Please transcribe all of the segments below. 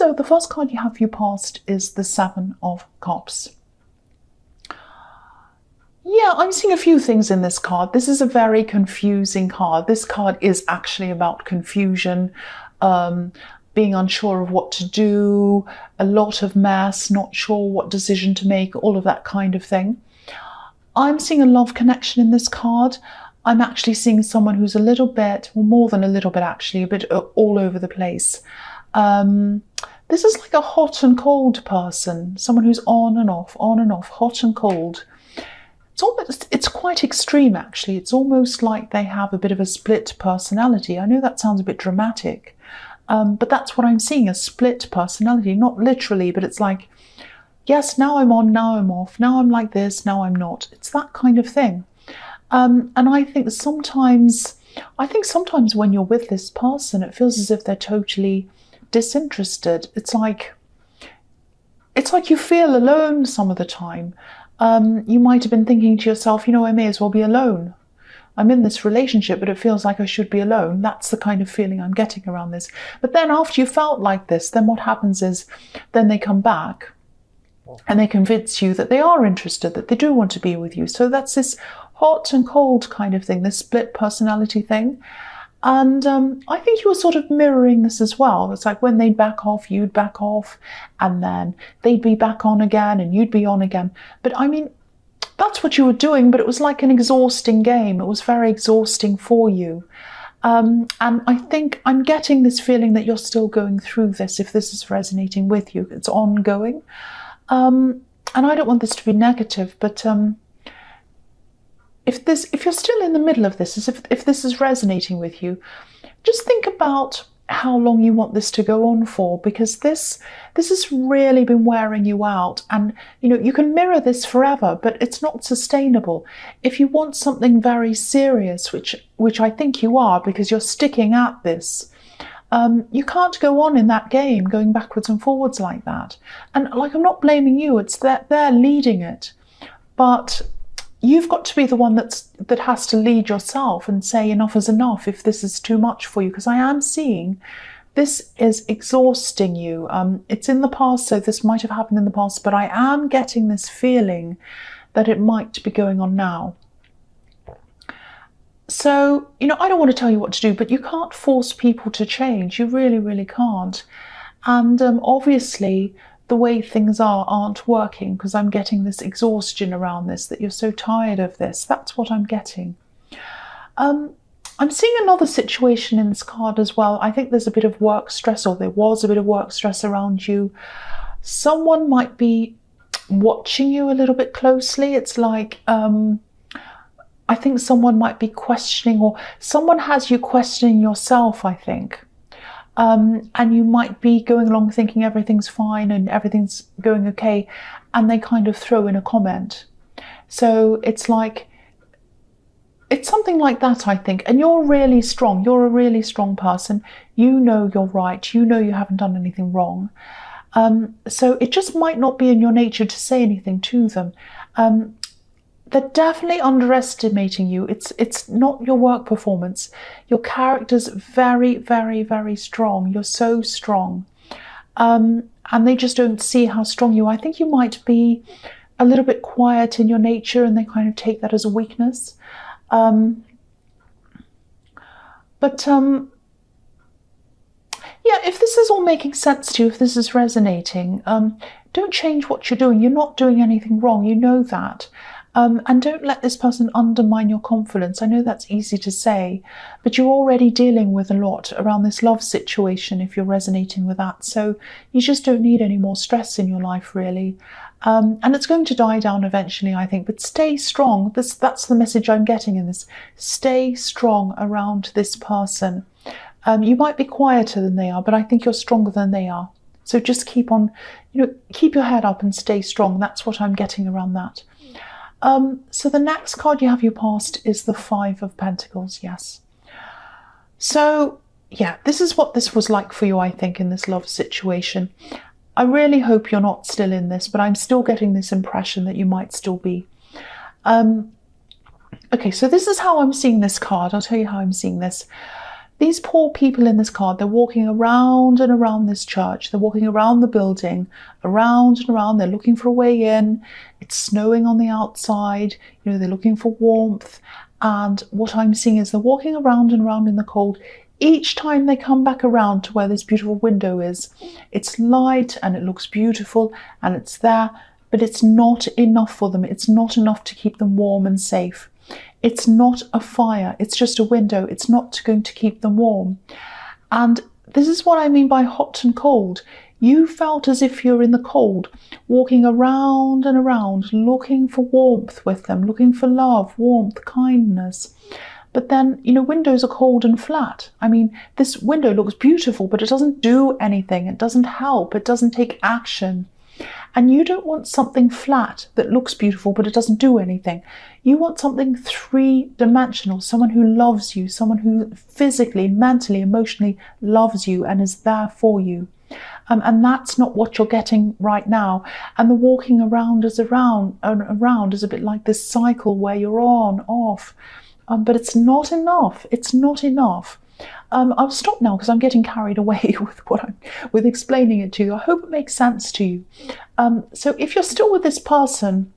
So the first card you have for your past is the Seven of Cups. Yeah, I'm seeing a few things in this card. This is a very confusing card. This card is actually about confusion, being unsure of what to do, a lot of mess, not sure what decision to make, all of that kind of thing. I'm seeing a love connection in this card. I'm actually seeing someone who's a little bit, well, more than a little bit actually, a bit all over the place. This is like a hot and cold person, someone who's on and off, hot and cold. It's quite extreme actually. It's almost like they have a bit of a split personality. I know that sounds a bit dramatic, but that's what I'm seeing, a split personality. Not literally, but it's like, yes, now I'm on, now I'm off, now I'm like this, now I'm not. It's that kind of thing. And I think sometimes when you're with this person, it feels as if they're totally disinterested. It's like you feel alone some of the time. You might have been thinking to yourself, I may as well be alone. I'm in this relationship, but it feels like I should be alone. That's the kind of feeling I'm getting around this. But then after you felt like this, then what happens is, then they come back and they convince you that they are interested, that they do want to be with you. So that's this hot and cold kind of thing, this split personality thing. And I think you were sort of mirroring this as well. It's like when they'd back off, you'd back off, and then they'd be back on again and you'd be on again. But I mean, that's what you were doing, but it was like an exhausting game. It was very exhausting for you. And I think I'm getting this feeling that you're still going through this, if this is resonating with you. It's ongoing. And I don't want this to be negative, but if you're still in the middle of this, if this is resonating with you, just think about how long you want this to go on for, because this has really been wearing you out. And you can mirror this forever, but it's not sustainable. If you want something very serious, which I think you are, because you're sticking at this, you can't go on in that game, going backwards and forwards like that. And I'm not blaming you, it's that they're leading it, but you've got to be the one that has to lead yourself and say enough is enough if this is too much for you, because I am seeing this is exhausting you. It's in the past, so this might have happened in the past, but I am getting this feeling that it might be going on now. So, I don't want to tell you what to do, but you can't force people to change. You really, really can't. And obviously, the way things aren't working, because I'm getting this exhaustion around this, that you're so tired of this. That's what I'm getting. I'm seeing another situation in this card as well. I think there's a bit of work stress, or there was a bit of work stress around you. Someone might be watching you a little bit closely. It's like, I think someone might be questioning, or someone has you questioning yourself, I think. And you might be going along thinking everything's fine and everything's going okay, and they kind of throw in a comment. So it's like, it's something like that, I think. And you're really strong. You're a really strong person. You know you're right. You know you haven't done anything wrong. So it just might not be in your nature to say anything to them. They're definitely underestimating you. It's not your work performance. Your character's very, very, very strong. You're so strong. And they just don't see how strong you are. I think you might be a little bit quiet in your nature, and they kind of take that as a weakness. Yeah, if this is all making sense to you, if this is resonating, don't change what you're doing. You're not doing anything wrong. You know that. And don't let this person undermine your confidence. I know that's easy to say, but you're already dealing with a lot around this love situation if you're resonating with that. So you just don't need any more stress in your life, really. And it's going to die down eventually, I think, but stay strong. That's the message I'm getting in this. Stay strong around this person. You might be quieter than they are, but I think you're stronger than they are. So just keep on, keep your head up and stay strong. That's what I'm getting around that. So the next card you have your past is the Five of Pentacles, yes. So, yeah, this is what this was like for you, I think, in this love situation. I really hope you're not still in this, but I'm still getting this impression that you might still be. Okay, so this is how I'm seeing this card. I'll tell you how I'm seeing this. These poor people in this card, they're walking around and around this church. They're walking around the building, around and around. They're looking for a way in. It's snowing on the outside. They're looking for warmth. And what I'm seeing is they're walking around and around in the cold. Each time they come back around to where this beautiful window is, it's light and it looks beautiful and it's there, but it's not enough for them. It's not enough to keep them warm and safe. It's not a fire, it's just a window. It's not going to keep them warm. And this is what I mean by hot and cold. You felt as if you're in the cold, walking around and around, looking for warmth with them, looking for love, warmth, kindness. But then, windows are cold and flat. I mean, this window looks beautiful, but it doesn't do anything. It doesn't help. It doesn't take action. And you don't want something flat that looks beautiful, but it doesn't do anything. You want something three-dimensional, someone who loves you, someone who physically, mentally, emotionally loves you and is there for you. And that's not what you're getting right now. And the walking around is around is a bit like this cycle where you're on, off. But it's not enough. It's not enough. I'll stop now because I'm getting carried away with explaining it to you. I hope it makes sense to you. So if you're still with this person,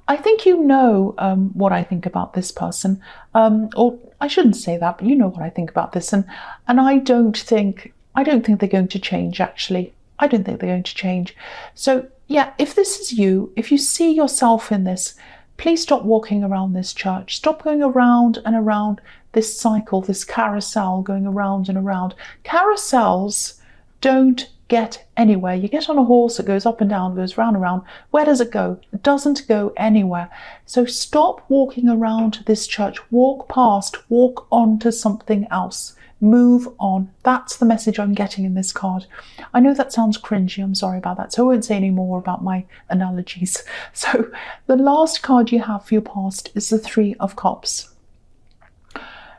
I think you know what I think about this person. Or I shouldn't say that, but you know what I think about this. And I don't think they're going to change, actually. I don't think they're going to change. So yeah, if this is you, if you see yourself in this, please stop walking around this church. Stop going around and around this cycle, this carousel going around and around. Carousels don't get anywhere. You get on a horse, it goes up and down, goes round and round. Where does it go? It doesn't go anywhere. So stop walking around this church. Walk past, walk on to something else. Move on. That's the message I'm getting in this card. I know that sounds cringy. I'm sorry about that. So I won't say any more about my analogies. So the last card you have for your past is the Three of Cups.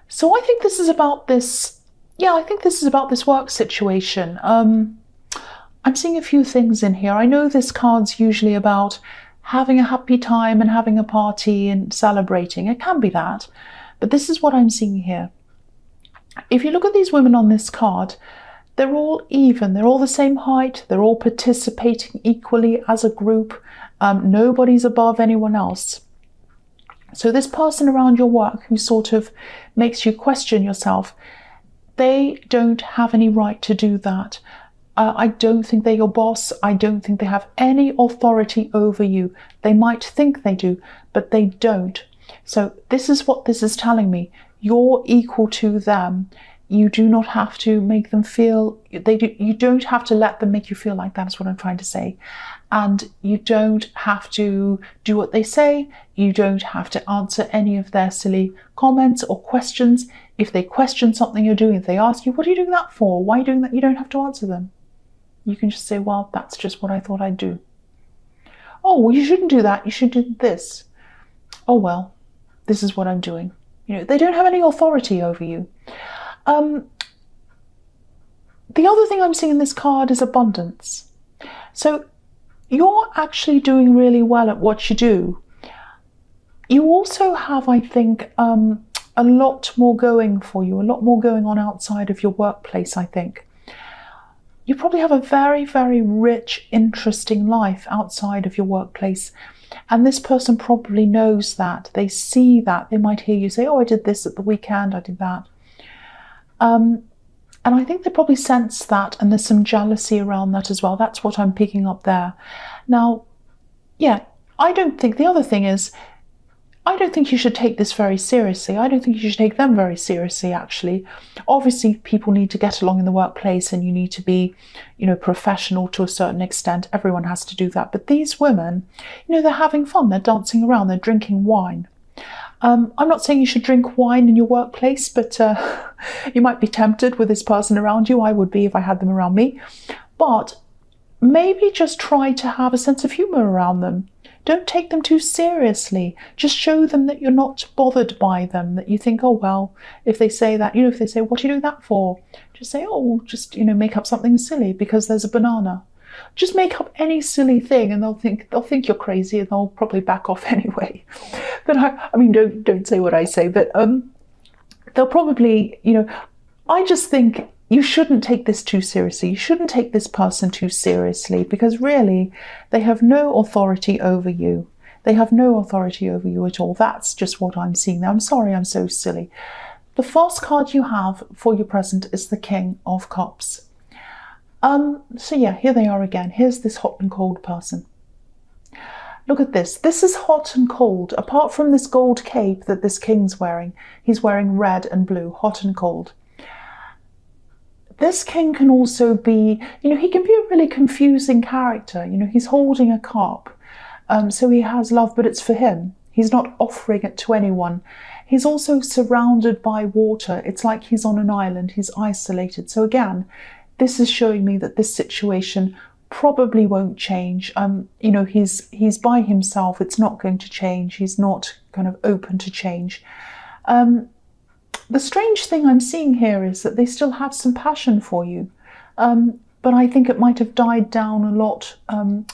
So I think this is about this. Yeah, I think this is about this work situation. I'm seeing a few things in here. I know this card's usually about having a happy time and having a party and celebrating. It can be that. But this is what I'm seeing here. If you look at these women on this card, they're all even. They're all the same height. They're all participating equally as a group. Nobody's above anyone else. So this person around your work who sort of makes you question yourself, they don't have any right to do that. I don't think they're your boss. I don't think they have any authority over you. They might think they do, but they don't. So this is what this is telling me. You're equal to them. You do not have to make them feel, you don't have to let them make you feel like that, is what I'm trying to say. And you don't have to do what they say. You don't have to answer any of their silly comments or questions. If they question something you're doing, if they ask you, what are you doing that for? Why are you doing that? You don't have to answer them. You can just say, well, that's just what I thought I'd do. Oh, well, you shouldn't do that. You should do this. Oh, well, this is what I'm doing. They don't have any authority over you. The other thing I'm seeing in this card is abundance. So you're actually doing really well at what you do. You also have, I think, a lot more going for you, a lot more going on outside of your workplace, I think. You probably have a very, very rich, interesting life outside of your workplace. And this person probably knows that. They see that. They might hear you say, oh, I did this at the weekend, I did that. And I think they probably sense that, and there's some jealousy around that as well. That's what I'm picking up there. Now, yeah, the other thing is, I don't think you should take this very seriously. I don't think you should take them very seriously, actually. Obviously, people need to get along in the workplace and you need to be, professional to a certain extent. Everyone has to do that. But these women, they're having fun. They're dancing around. They're drinking wine. I'm not saying you should drink wine in your workplace, but you might be tempted with this person around you. I would be if I had them around me. But maybe just try to have a sense of humor around them. Don't take them too seriously. Just show them that you're not bothered by them, that you think, oh, well, if they say that, if they say, what are you doing that for? Just say, oh, just, make up something silly because there's a banana. Just make up any silly thing and they'll think you're crazy and they'll probably back off anyway. But I mean, don't say what I say, but they'll probably, I just think you shouldn't take this too seriously. You shouldn't take this person too seriously, because really they have no authority over you. They have no authority over you at all. That's just what I'm seeing there. I'm sorry, I'm so silly. The first card you have for your present is the King of Cups. So yeah, here they are again. Here's this hot and cold person. Look at this. This is hot and cold. Apart from this gold cape that this king's wearing, he's wearing red and blue, hot and cold. This king can also be, he can be a really confusing character. He's holding a cup, so he has love, but it's for him. He's not offering it to anyone. He's also surrounded by water. It's like he's on an island. He's isolated. So again, this is showing me that this situation probably won't change. He's by himself. It's not going to change. He's not kind of open to change. The strange thing I'm seeing here is that they still have some passion for you, but I think it might have died down a lot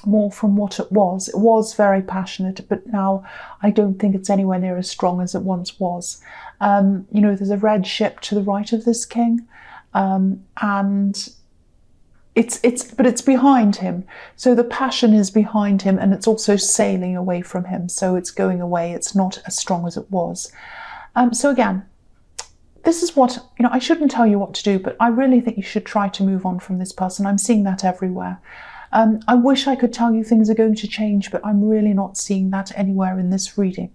more from what it was. It was very passionate, but now I don't think it's anywhere near as strong as it once was. There's a red ship to the right of this king, and it's behind him. So the passion is behind him, and it's also sailing away from him. So it's going away. It's not as strong as it was. So again, this is what, I shouldn't tell you what to do, but I really think you should try to move on from this person. I'm seeing that everywhere. I wish I could tell you things are going to change, but I'm really not seeing that anywhere in this reading.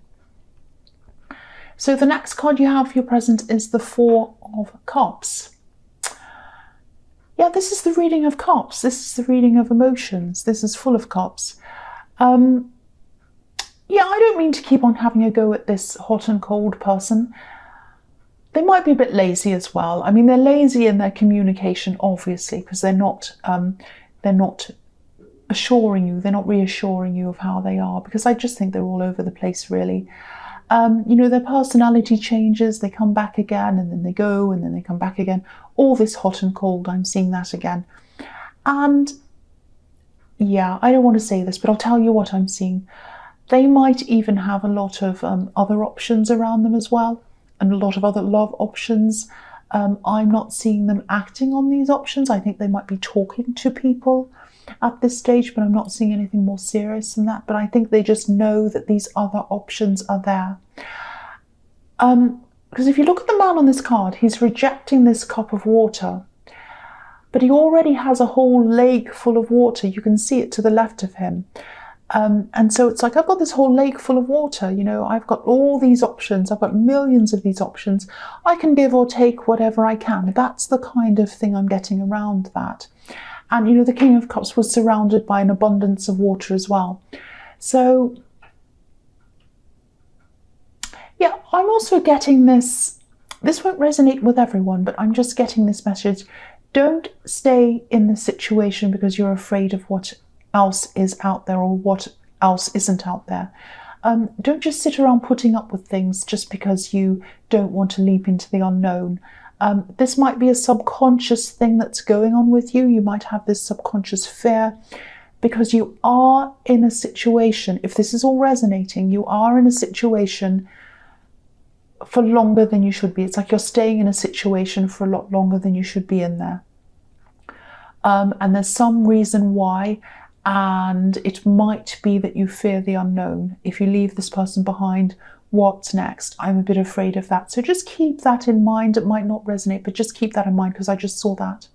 So the next card you have for your present is the Four of Cups. Yeah, this is the reading of cups. This is the reading of emotions. This is full of cups. Yeah, I don't mean to keep on having a go at this hot and cold person. They might be a bit lazy as well. I mean, they're lazy in their communication, obviously, because they're not assuring you, they're not reassuring you of how they are, because I just think they're all over the place, really. Their personality changes, they come back again, and then they go, and then they come back again. All this hot and cold, I'm seeing that again. And yeah, I don't want to say this, but I'll tell you what I'm seeing. They might even have a lot of other options around them as well, and a lot of other love options. I'm not seeing them acting on these options. I think they might be talking to people at this stage, but I'm not seeing anything more serious than that. But I think they just know that these other options are there. Because if you look at the man on this card, he's rejecting this cup of water, but he already has a whole lake full of water. You can see it to the left of him. And so it's like, I've got this whole lake full of water, I've got all these options, I've got millions of these options. I can give or take whatever I can. That's the kind of thing I'm getting around that. And, the King of Cups was surrounded by an abundance of water as well. So, yeah, I'm also getting this won't resonate with everyone, but I'm just getting this message. Don't stay in the situation because you're afraid of what else is out there or what else isn't out there. Don't just sit around putting up with things just because you don't want to leap into the unknown. This might be a subconscious thing that's going on with you. You might have this subconscious fear because you are in a situation, if this is all resonating, you are in a situation for longer than you should be. It's like you're staying in a situation for a lot longer than you should be in there. And there's some reason why, and it might be that you fear the unknown. If you leave this person behind, what's next? I'm a bit afraid of that. So just keep that in mind. It might not resonate, but just keep that in mind because I just saw that.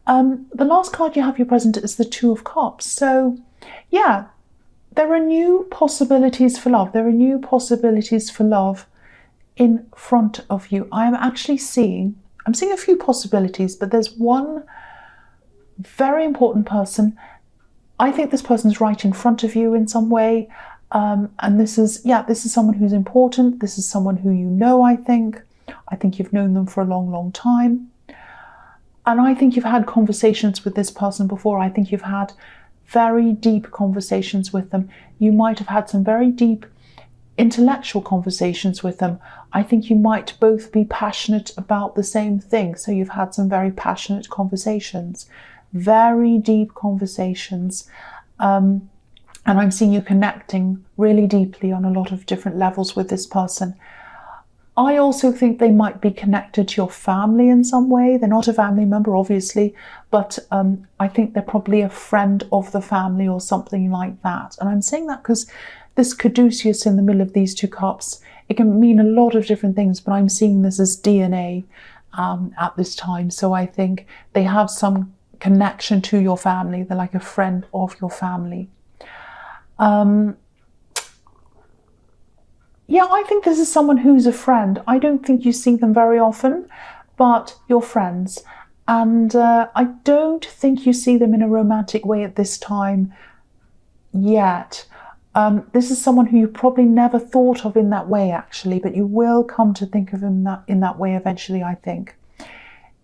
The last card you have your present is the Two of Cups. So yeah, there are new possibilities for love. There are new possibilities for love in front of you. I'm seeing a few possibilities, but there's one very important person. I think this person's right in front of you in some way. And this is someone who's important. This is someone who I think you've known them for a long, long time. And I think you've had conversations with this person before. I think you've had very deep conversations with them. You might have had some very deep intellectual conversations with them. I think you might both be passionate about the same thing. So you've had some very passionate conversations, very deep conversations. And I'm seeing you connecting really deeply on a lot of different levels with this person. I also think they might be connected to your family in some way. They're not a family member, obviously, but I think they're probably a friend of the family or something like that. And I'm saying that because this caduceus in the middle of these two cups, it can mean a lot of different things, but I'm seeing this as DNA at this time. So I think they have some connection to your family. They're like a friend of your family. Yeah, I think this is someone who's a friend. I don't think you see them very often, but you're friends. And I don't think you see them in a romantic way at this time yet. This is someone who you probably never thought of in that way, actually, but you will come to think of him in that way eventually, I think.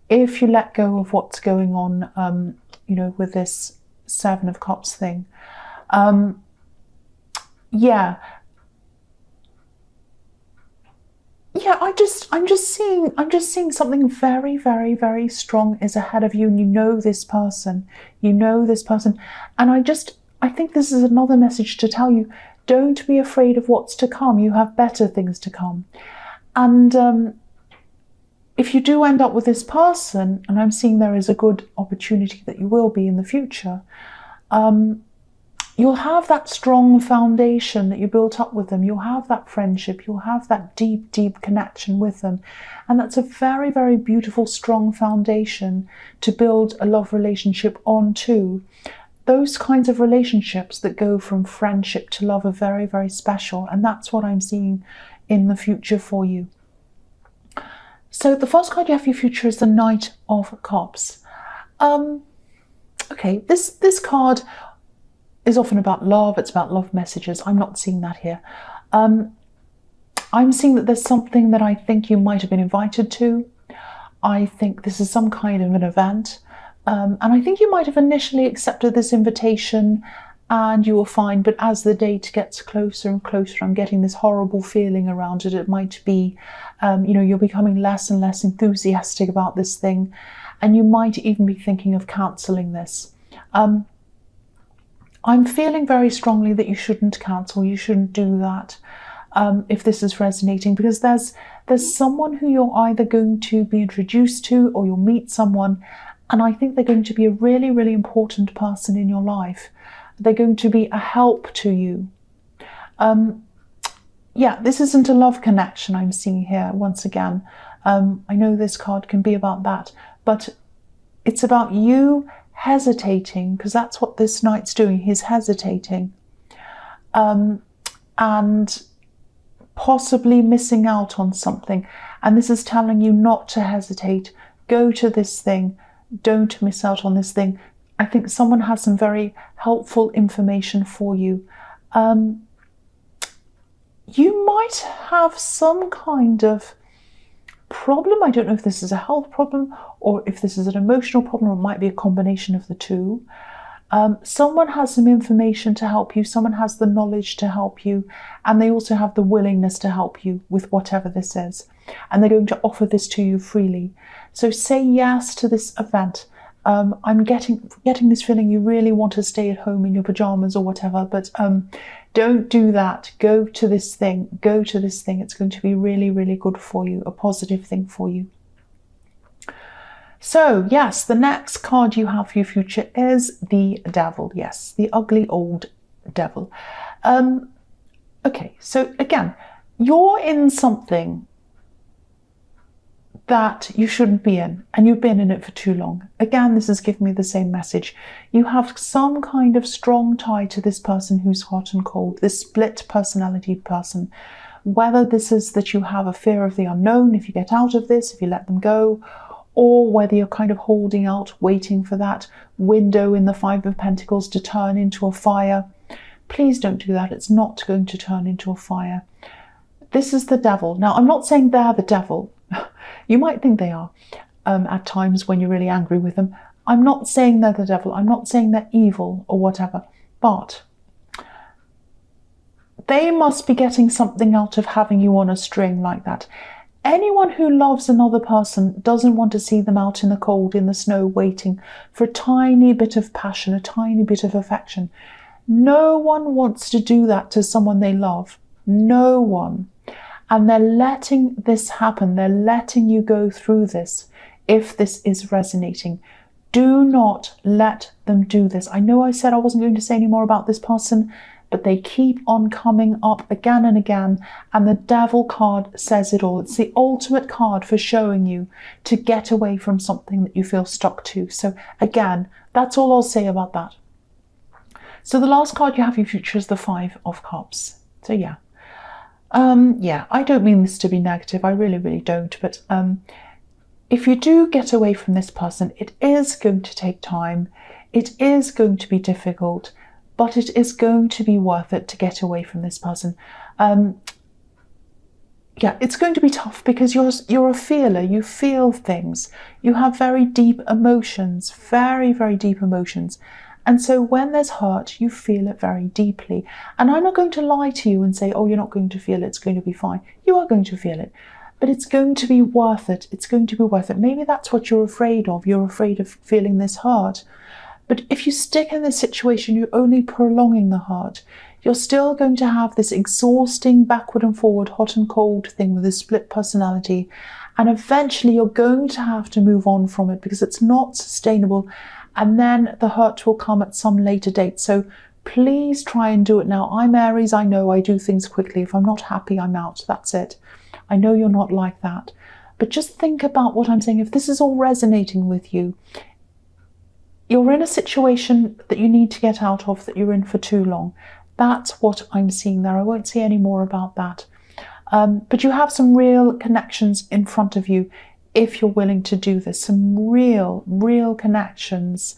If you let go of what's going on, you know, with this Seven of Cups thing. Yeah, I'm just seeing something very, very, very strong is ahead of you, and you know this person, and I think this is another message to tell you: don't be afraid of what's to come. You have better things to come, and if you do end up with this person, and I'm seeing there is a good opportunity that you will be in the future, you'll have that strong foundation that you built up with them. You'll have that friendship. You'll have that deep, deep connection with them. And that's a very, very beautiful, strong foundation to build a love relationship onto. Those kinds of relationships that go from friendship to love are very, very special. And that's what I'm seeing in the future for you. So the first card you have for your future is the Knight of Cups. Okay, this card is often about love. It's about love messages. I'm not seeing that here. I'm seeing that there's something that I think you might have been invited to. I think this is some kind of an event. And I think you might have initially accepted this invitation and you were fine, but as the date gets closer and closer, I'm getting this horrible feeling around it. It might be, you know, you're becoming less and less enthusiastic about this thing, and you might even be thinking of cancelling this. I'm feeling very strongly that you shouldn't cancel, you shouldn't do that if this is resonating, because there's someone who you're either going to be introduced to or you'll meet someone, and I think they're going to be a really, really important person in your life. They're going to be a help to you. Yeah, this isn't a love connection I'm seeing here once again. I know this card can be about that, but it's about you hesitating, because that's what this knight's doing. He's hesitating and possibly missing out on something. And this is telling you not to hesitate. Go to this thing. Don't miss out on this thing. I think someone has some very helpful information for you. You might have some kind of problem. I don't know if this is a health problem or if this is an emotional problem, or it might be a combination of the two. Someone has some information to help you. Someone has the knowledge to help you, and they also have the willingness to help you with whatever this is. And they're going to offer this to you freely. So say yes to this event. I'm getting this feeling you really want to stay at home in your pajamas or whatever, but don't do that. Go to this thing. Go to this thing. It's going to be really, really good for you, a positive thing for you. So yes, the next card you have for your future is the Devil. Yes, the ugly old devil. Okay, so again, you're in something that you shouldn't be in, and you've been in it for too long. Again, this is giving me the same message. You have some kind of strong tie to this person who's hot and cold, this split personality person. Whether this is that you have a fear of the unknown if you get out of this, if you let them go, or whether you're kind of holding out, waiting for that window in the Five of Pentacles to turn into a fire. Please don't do that. It's not going to turn into a fire. This is the devil. Now, I'm not saying they're the devil. You might think they are at times when you're really angry with them. I'm not saying they're the devil. I'm not saying they're evil or whatever. But they must be getting something out of having you on a string like that. Anyone who loves another person doesn't want to see them out in the cold, in the snow, waiting for a tiny bit of passion, a tiny bit of affection. No one wants to do that to someone they love. No one. And they're letting this happen. They're letting you go through this if this is resonating. Do not let them do this. I know I said I wasn't going to say any more about this person, but they keep on coming up again and again, and the Devil card says it all. It's the ultimate card for showing you to get away from something that you feel stuck to. So again, that's all I'll say about that. So the last card you have in your future is the Five of Cups. So yeah, I don't mean this to be negative. I really don't. But if you do get away from this person, it is going to take time. It is going to be difficult, but it is going to be worth it to get away from this person. It's going to be tough because you're a feeler. You feel things. You have very deep emotions, very deep emotions. And so when there's hurt, you feel it very deeply. And I'm not going to lie to you and say, oh, you're not going to feel it, it's going to be fine. You are going to feel it, but it's going to be worth it. It's going to be worth it. Maybe that's what you're afraid of. You're afraid of feeling this hurt. But if you stick in this situation, you're only prolonging the hurt. You're still going to have this exhausting backward and forward, hot and cold thing with a split personality. And eventually you're going to have to move on from it because it's not sustainable. And then the hurt will come at some later date. So please try and do it now. I'm Aries. I know I do things quickly. If I'm not happy, I'm out. That's it. I know you're not like that. But just think about what I'm saying. If this is all resonating with you, you're in a situation that you need to get out of, that you're in for too long. That's what I'm seeing there. I won't say any more about that. But you have some real connections in front of you if you're willing to do this. Some real connections.